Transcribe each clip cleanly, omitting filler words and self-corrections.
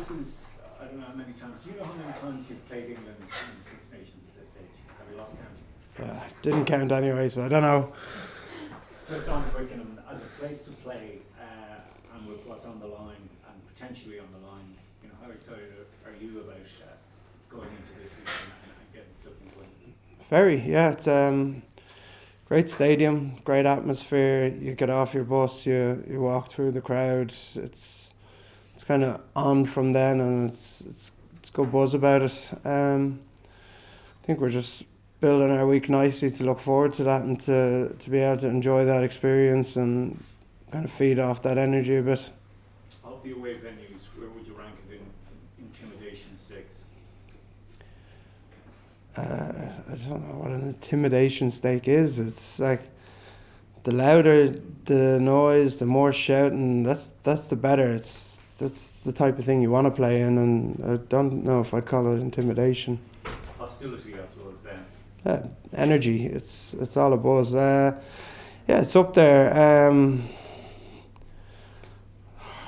this is, I don't know how many times, do you know how many times you've played England in the Six Nations at this stage? Have you lost count? Didn't count anyway, so I don't know. Just on Twickenham, as a place to play, and with what's on the line, and potentially on the line, you know, how excited are you about going into this weekend and getting stuck into it? Very, yeah. It's great stadium, great atmosphere. You get off your bus, you walk through the crowd. It's kind of on from then, and it's good buzz about it. I think we're just building our week nicely to look forward to that and to be able to enjoy that experience and kind of feed off that energy a bit. Of the away venues, where would you rank it in Intimidation Stakes? I don't know what an intimidation stake is. It's like the louder the noise, the more shouting. That's the better. That's the type of thing you want to play in, and I don't know if I'd call it intimidation. Hostility, I suppose. Then. Energy. It's all a buzz. Yeah, it's up there.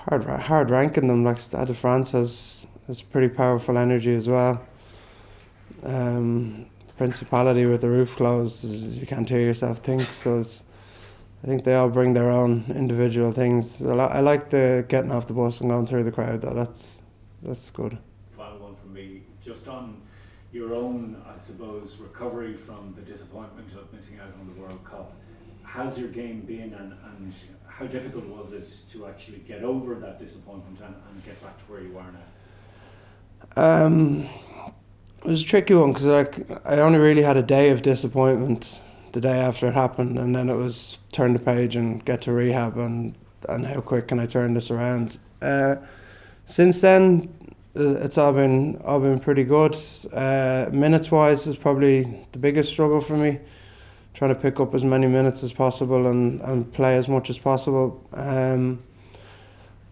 Hard ranking them. Like Stade de France has pretty powerful energy as well. Principality with the roof closed, you can't hear yourself think. So I think they all bring their own individual things. I like the getting off the bus and going through the crowd though. That's good. Final one from me. Just on your own, I suppose, recovery from the disappointment of missing out on the World Cup. How's your game been, and how difficult was it to actually get over that disappointment and get back to where you are now? It was a tricky one because I only really had a day of disappointment the day after it happened, and then it was turn the page and get to rehab and how quick can I turn this around. Since then, it's all been pretty good. Minutes wise is probably the biggest struggle for me, trying to pick up as many minutes as possible and play as much as possible.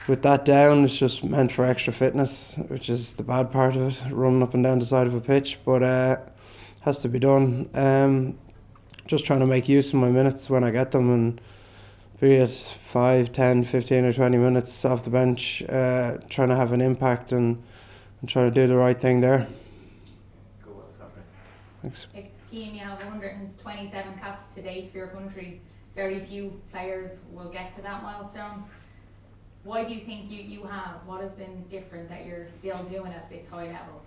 With that down, it's just meant for extra fitness, which is the bad part of it, running up and down the side of a pitch, but has to be done. Just trying to make use of my minutes when I get them, and be it 5, 10, 15 or 20 minutes off the bench, trying to have an impact and trying to do the right thing there. Go well, Thanks. Cian, you have 127 caps to date for your country. Very few players will get to that milestone. Why do you think you have? What has been different that you're still doing at this high level?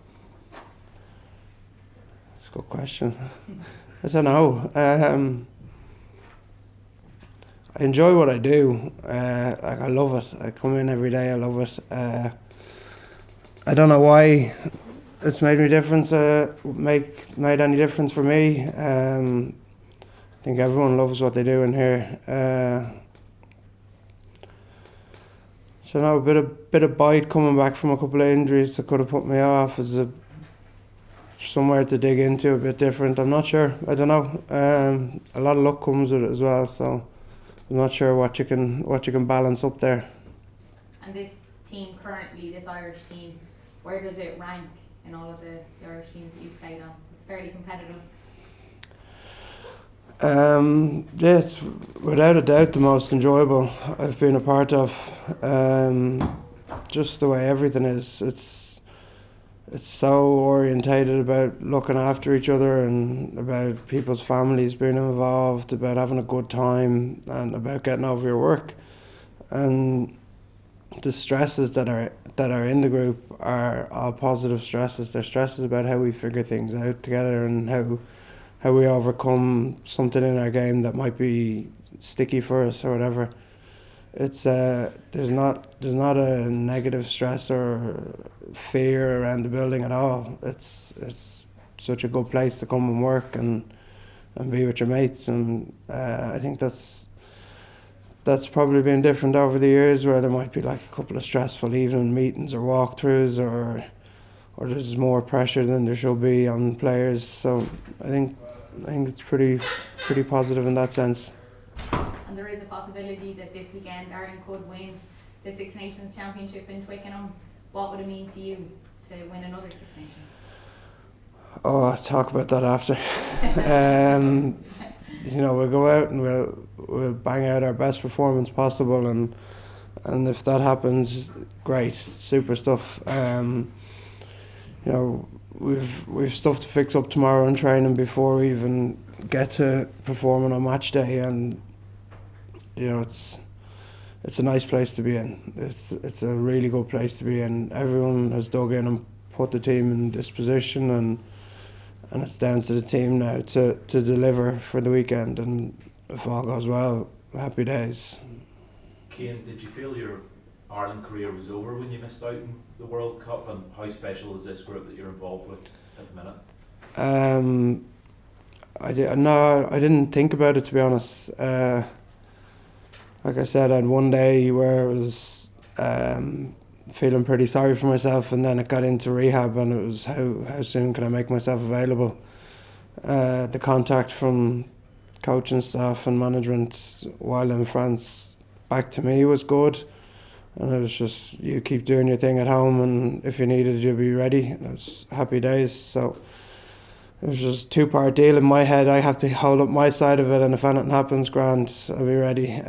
That's a good question. I don't know. I enjoy what I do. I love it. I come in every day. I love it. I don't know why it's made me difference. Made any difference for me. I think everyone loves what they do in here. So now a bit of bite coming back from a couple of injuries that could have put me off is somewhere to dig into, a bit different. I'm not sure. I don't know. A lot of luck comes with it as well, so I'm not sure what you can balance up there. And this team currently, this Irish team, where does it rank in all of the Irish teams that you've played on? It's fairly competitive. Yeah, it's without a doubt the most enjoyable I've been a part of. Just the way everything is, it's so orientated about looking after each other and about people's families being involved, about having a good time and about getting over your work. And the stresses that are in the group are all positive stresses. They're stresses about how we figure things out together and how we overcome something in our game that might be sticky for us or whatever. It's there's not a negative stress or fear around the building at all. It's such a good place to come and work and be with your mates, and I think that's probably been different over the years, where there might be like a couple of stressful evening meetings or walkthroughs, or there's more pressure than there should be on players. So I think it's pretty positive in that sense. And there is a possibility that this weekend Ireland could win the Six Nations Championship in Twickenham. What would it mean to you to win another Six Nations? Oh, I'll talk about that after. We'll go out and we'll bang out our best performance possible, and and if that happens, great, super stuff. You know, we've stuff to fix up tomorrow in training before we even get to performing on match day, and you know, it's a nice place to be in. It's a really good place to be in. Everyone has dug in and put the team in this position, and it's down to the team now to deliver for the weekend, and if all goes well, happy days. Cian, did you feel your Ireland career was over when you missed out in the World Cup, and how special is this group that you're involved with at the minute? I didn't think about it, to be honest. Like I said, I had one day where I was feeling pretty sorry for myself, and then it got into rehab, and it was how soon can I make myself available. The contact from coaching staff and management while in France back to me was good, and it was just, you keep doing your thing at home, and if you needed, you'll be ready. And it was happy days. So it was just a 2-part deal in my head. I have to hold up my side of it, and if anything happens, grand, I'll be ready.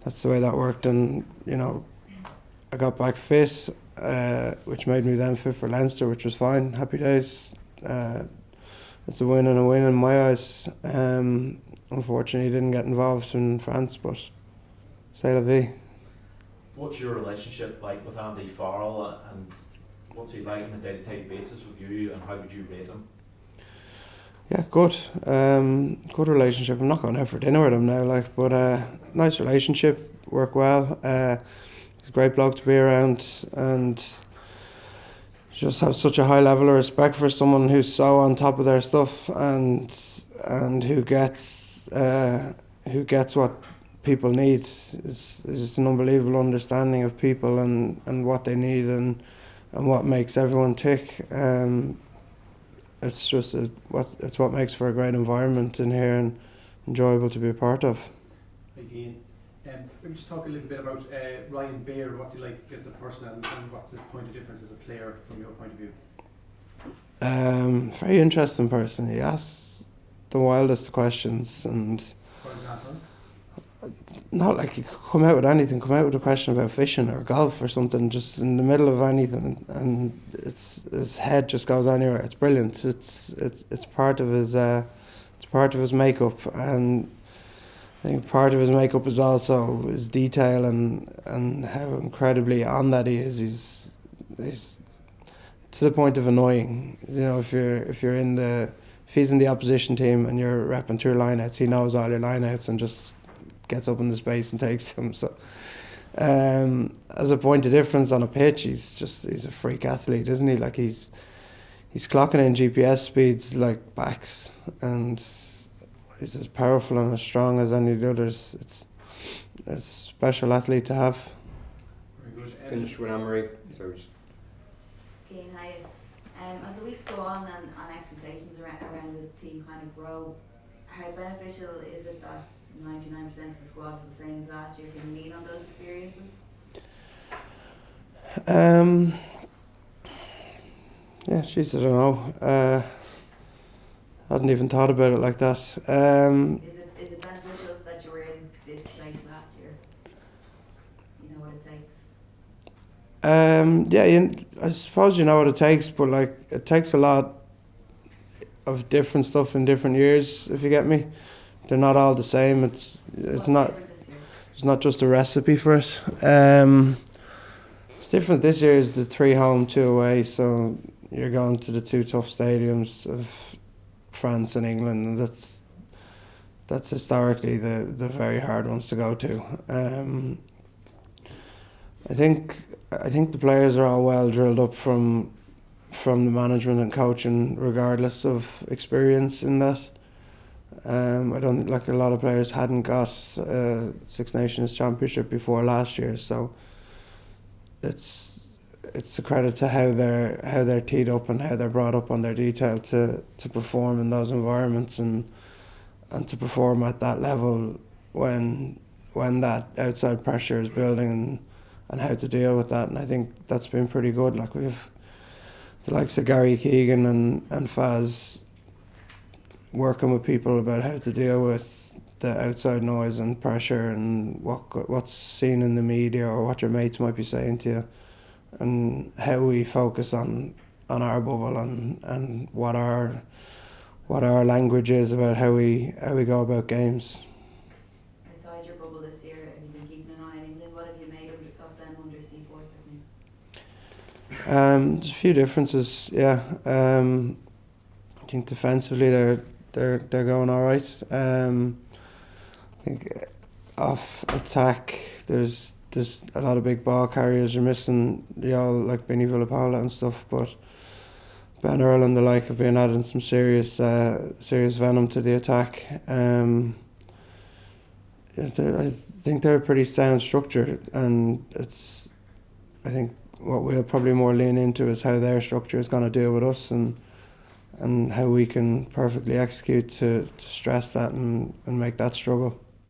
That's the way that worked, and you know, I got back fit, which made me then fit for Leinster, which was fine. Happy days. It's a win and a win in my eyes. Unfortunately, didn't get involved in France, but c'est la vie. What's your relationship like with Andy Farrell, and what's he like on a day-to-day basis with you, and how would you rate him? Yeah, good. Good relationship. I'm not going out for dinner with him now, but nice relationship. Work well. He's a great bloke to be around, and just have such a high level of respect for someone who's so on top of their stuff, and who gets what people need. It's just an unbelievable understanding of people and what they need and what makes everyone tick. It's just it's what makes for a great environment in here and enjoyable to be a part of. Hi, Cian. Maybe just talk a little bit about Ryan Baird. What's he like as a person, and what's his point of difference as a player from your point of view? Very interesting person. He asks the wildest questions, and For example? not like he could come out with anything. Come out with a question about fishing or golf or something, just in the middle of anything, and his head just goes anywhere. It's brilliant. It's part of his makeup, and I think part of his makeup is also his detail and how incredibly on that he is. He's to the point of annoying. You know, if he's in the opposition team and you're repping through lineouts, he knows all your lineouts and just gets up in the space and takes them. So as a point of difference on a pitch, he's a freak athlete, isn't he? Like he's clocking in GPS speeds like backs, and he's as powerful and as strong as any of the others. It's a special athlete to have. Very good. Finished with Anne-Marie. So Cian, hi. As the weeks go on and expectations around the team kind of grow, how beneficial is it that 99% of the squad is the same as last year? Can you lean on those experiences? Yeah, jeez, I don't know. I hadn't even thought about it like that. Is it beneficial that you were in this place last year? You know what it takes? Yeah, I suppose you know what it takes, but like it takes a lot of different stuff in different years, if you get me. They're not all the same. It's not just a recipe for it. It's different this year. Is the 3 home, 2 away, so you're going to the 2 tough stadiums of France and England, and that's historically the very hard ones to go to. I think the players are all well drilled up from the management and coaching, regardless of experience in that. I don't like a lot of players hadn't got Six Nations Championship before last year, so it's a credit to how they're teed up and how they're brought up on their detail to perform in those environments and to perform at that level when that outside pressure is building and how to deal with that. And I think that's been pretty good. Like we've the likes of Gary Keegan and Faz working with people about how to deal with the outside noise and pressure and what's seen in the media or what your mates might be saying to you, and how we focus on our bubble and what our language is about how we go about games. Outside your bubble this year, have you been keeping an eye on England? What have you made of them under Steve Forsyth? There's a few differences, yeah. I think defensively they're going all right. I think off attack there's a lot of big ball carriers. You're missing like Benny Villapala and stuff, but Ben Earl and the like have been adding some serious venom to the attack. I think they're a pretty sound structure, and I think what we'll probably more lean into is how their structure is going to deal with us, and how we can perfectly execute to stress that and make that struggle.